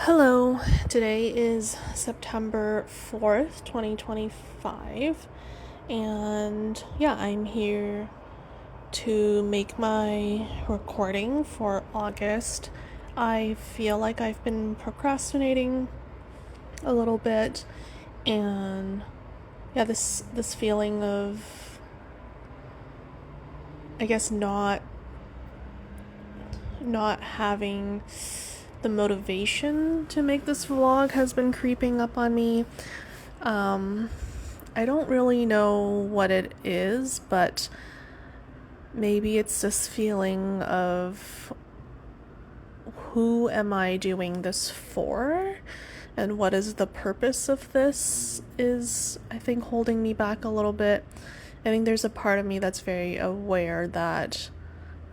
Hello, today is September 4th, 2025, and I'm here to make my recording for August. I feel like I've been procrastinating a little bit, and this feeling of, I guess, not having the motivation to make this vlog has been creeping up on me. I don't really know what it is, but maybe it's this feeling of who am I doing this for? And what is the purpose of this is, I think, holding me back a little bit. I think there's a part of me that's very aware that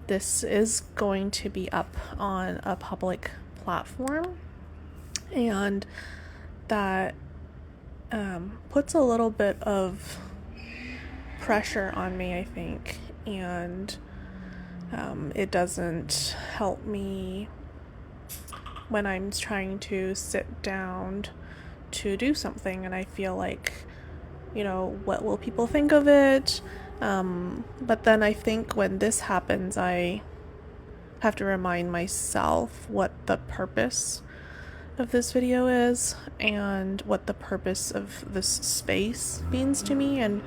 this is going to be up on a public platform, and that puts a little bit of pressure on me, I think, and it doesn't help me when I'm trying to sit down to do something, and I feel like, what will people think of it? But then I think when this happens, I have to remind myself what the purpose of this video is and what the purpose of this space means to me and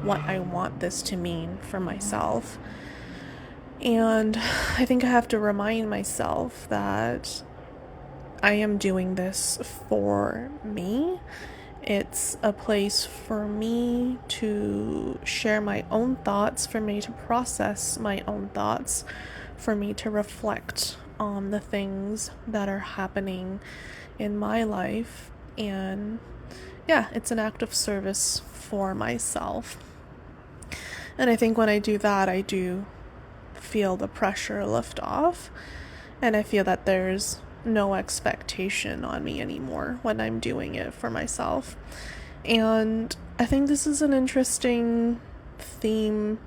what I want this to mean for myself. And I think I have to remind myself that I am doing this for me. It's a place for me to share my own thoughts, for me to process my own thoughts, for me to reflect on the things that are happening in my life. And it's an act of service for myself. And I think when I do that, I do feel the pressure lift off, and I feel that there's no expectation on me anymore when I'm doing it for myself. And I think this is an interesting theme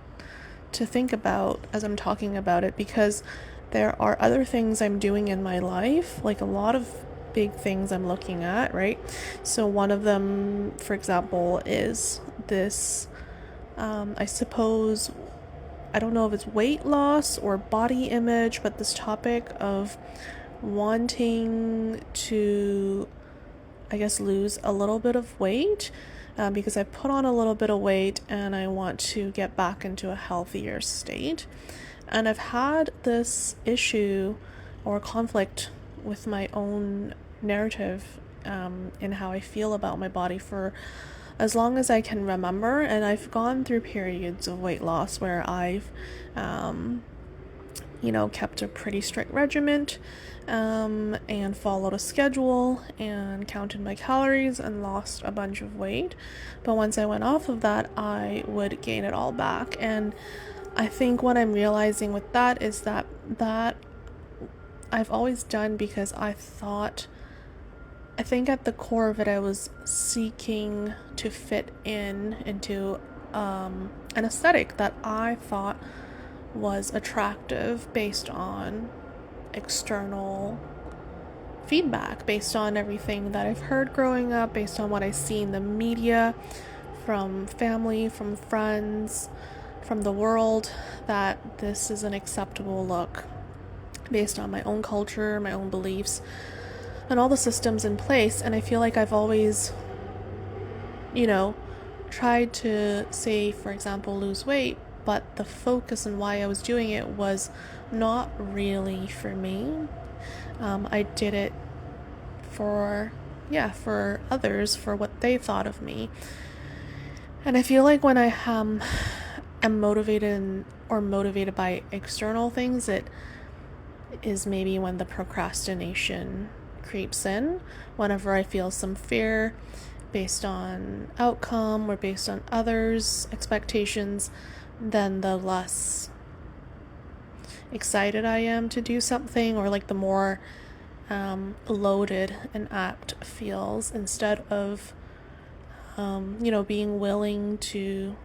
to think about as I'm talking about it, because there are other things I'm doing in my life, like a lot of big things I'm looking at, right? So one of them, for example, is this, I suppose, I don't know if it's weight loss or body image, but this topic of wanting to, I guess, lose a little bit of weight, because I put on a little bit of weight and I want to get back into a healthier state. And I've had this issue or conflict with my own narrative, in how I feel about my body for as long as I can remember. And I've gone through periods of weight loss where I've kept a pretty strict regimen, and followed a schedule and counted my calories and lost a bunch of weight. But once I went off of that, I would gain it all back. And I think what I'm realizing with that is that I've always done because I think at the core of it, I was seeking to fit into an aesthetic that I thought was attractive based on external feedback, based on everything that I've heard growing up, based on what I see in the media, from family, from friends, from the world, that this is an acceptable look based on my own culture, my own beliefs, and all the systems in place. And I feel like I've always, tried to, say, for example, lose weight, but the focus and why I was doing it was not really for me. I did it for others, for what they thought of me. And I feel like when I am motivated by external things, it is maybe when the procrastination creeps in, whenever I feel some fear based on outcome or based on others' expectations, then the less excited I am to do something, or like the more loaded an act feels, instead of being willing to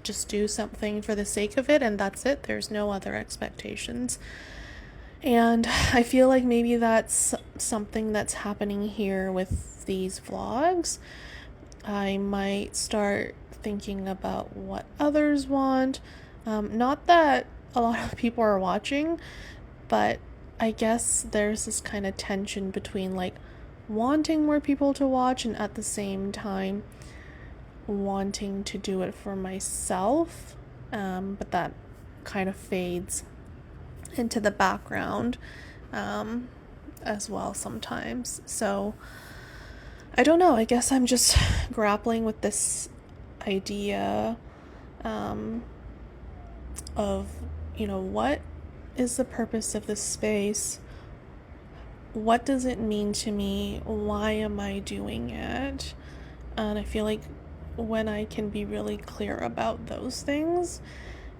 just do something for the sake of it, and that's it. There's no other expectations. And I feel like maybe that's something that's happening here with these vlogs. I might start thinking about what others want. Not that a lot of people are watching, but I guess there's this kind of tension between like wanting more people to watch and at the same time wanting to do it for myself. But that kind of fades into the background as well sometimes. So I don't know. I guess I'm just grappling with this idea of, what is the purpose of this space? What does it mean to me? Why am I doing it? And I feel like when I can be really clear about those things,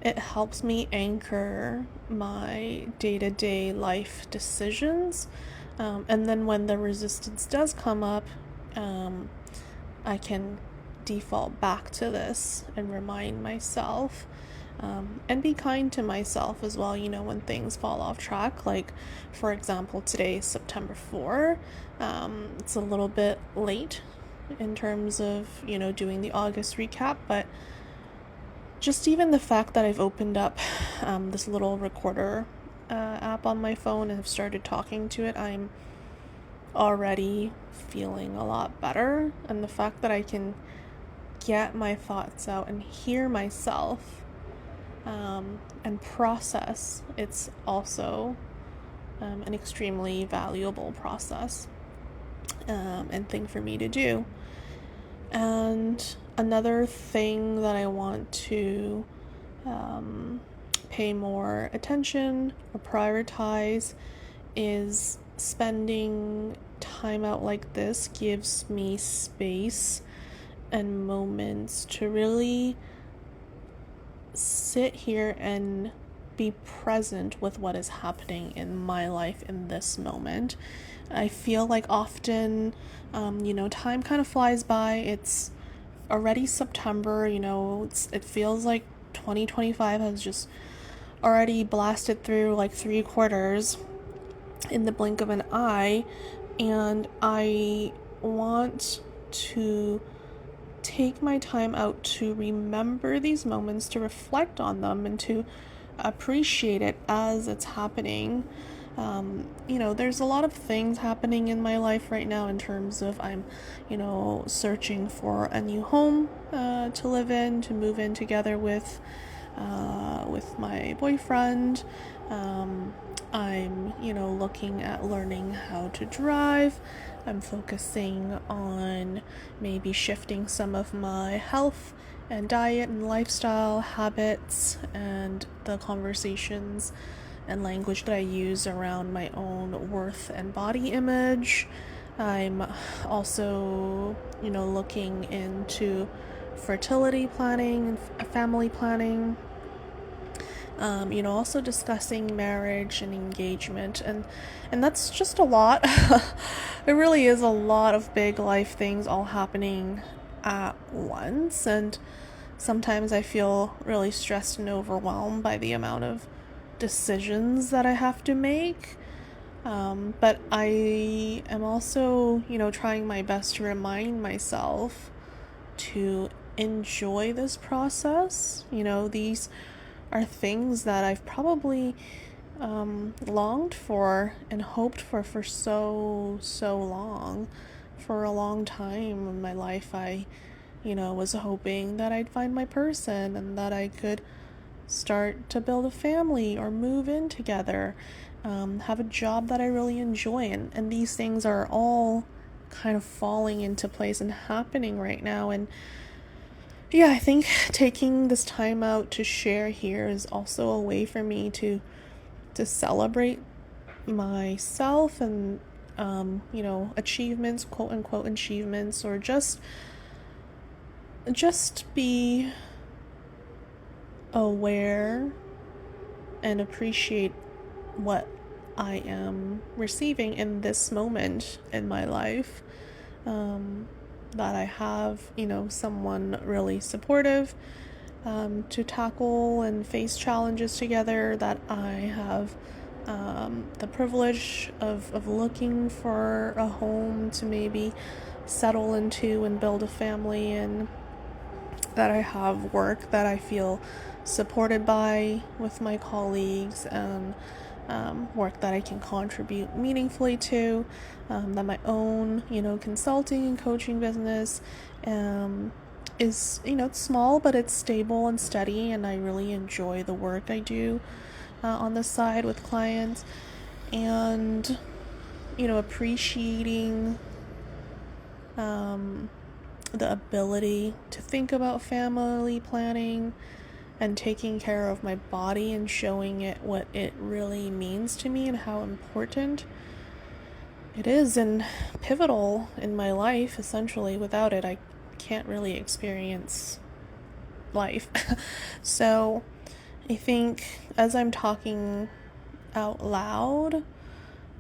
it helps me anchor my day-to-day life decisions. And then when the resistance does come up, I can default back to this and remind myself, and be kind to myself as well, when things fall off track. Like, for example, today is September 4. It's a little bit late in terms of, doing the August recap, but just even the fact that I've opened up this little recorder app on my phone and have started talking to it, I'm already feeling a lot better. And the fact that I can get my thoughts out and hear myself and process, it's also an extremely valuable process and thing for me to do. And another thing that I want to pay more attention or prioritize is spending time out like this gives me space and moments to really sit here and be present with what is happening in my life in this moment. I feel like often, time kind of flies by. It's already September, it feels like 2025 has just already blasted through like 3/4 in the blink of an eye. And I want to take my time out to remember these moments, to reflect on them, and to appreciate it as it's happening. There's a lot of things happening in my life right now in terms of I'm, searching for a new home to live in, to move in together with my boyfriend. I'm, looking at learning how to drive. I'm focusing on maybe shifting some of my health and diet and lifestyle habits and the conversations and language that I use around my own worth and body image. I'm also, looking into fertility planning and family planning. Also discussing marriage and engagement, and that's just a lot. It really is a lot of big life things all happening at once, and sometimes I feel really stressed and overwhelmed by the amount of decisions that I have to make. But I am also, trying my best to remind myself to enjoy this process. These are things that I've probably longed for and hoped for so long. For a long time in my life, I was hoping that I'd find my person and that I could start to build a family or move in together, have a job that I really enjoy, and these things are all kind of falling into place and happening right now. And yeah, I think taking this time out to share here is also a way for me to celebrate myself and achievements, quote unquote achievements, or just be aware and appreciate what I am receiving in this moment in my life. That I have, someone really supportive to tackle and face challenges together, that I have the privilege of looking for a home to maybe settle into and build a family, and that I have work that I feel supported by with my colleagues, and work that I can contribute meaningfully to, that my own, consulting and coaching business is, it's small, but it's stable and steady, and I really enjoy the work I do on the side with clients, and, appreciating the ability to think about family planning and taking care of my body and showing it what it really means to me and how important it is and pivotal in my life. Essentially, without it, I can't really experience life. So I think as I'm talking out loud,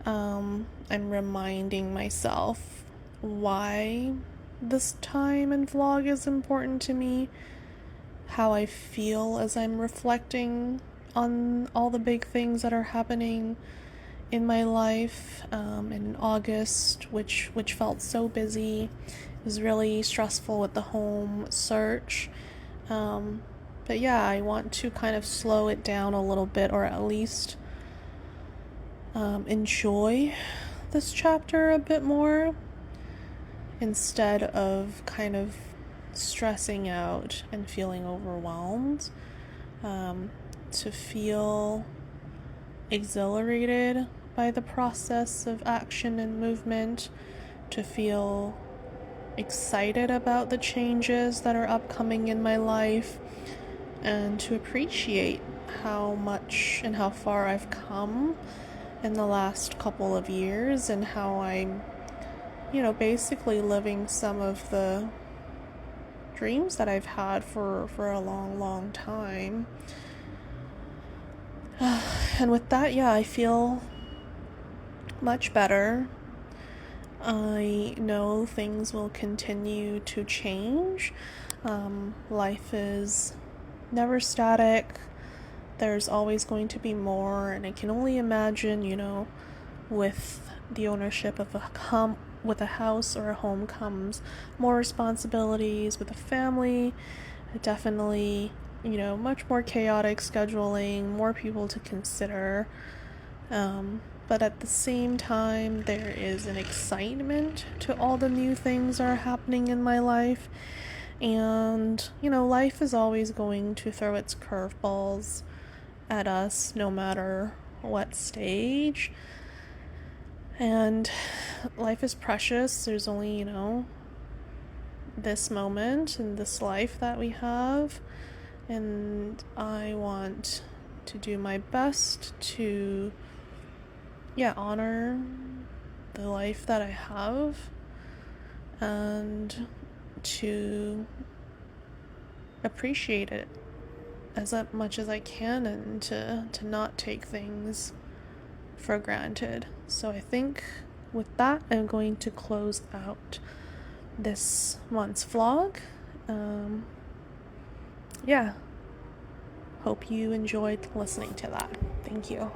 I'm reminding myself why this time and vlog is important to me, how I feel as I'm reflecting on all the big things that are happening in my life. In August, which felt so busy, it was really stressful with the home search. But yeah, I want to kind of slow it down a little bit, or at least enjoy this chapter a bit more, instead of kind of stressing out and feeling overwhelmed. To feel exhilarated by the process of action and movement, to feel excited about the changes that are upcoming in my life, and to appreciate how much and how far I've come in the last couple of years, and how I'm, basically living some of the dreams that I've had for a long, long time. And with that, yeah, I feel much better. I know things will continue to change. Life is never static. There's always going to be more, and I can only imagine, with the ownership of with a house or a home comes more responsibilities. With a family, definitely, much more chaotic scheduling, more people to consider. But at the same time, there is an excitement to all the new things that are happening in my life. And, life is always going to throw its curveballs at us, no matter what stage. And life is precious. There's only, this moment and this life that we have. And I want to do my best to, honor the life that I have, and to appreciate it as much as I can, and to not take things for granted. So I think with that, I'm going to close out this month's vlog. Hope you enjoyed listening to that. Thank you.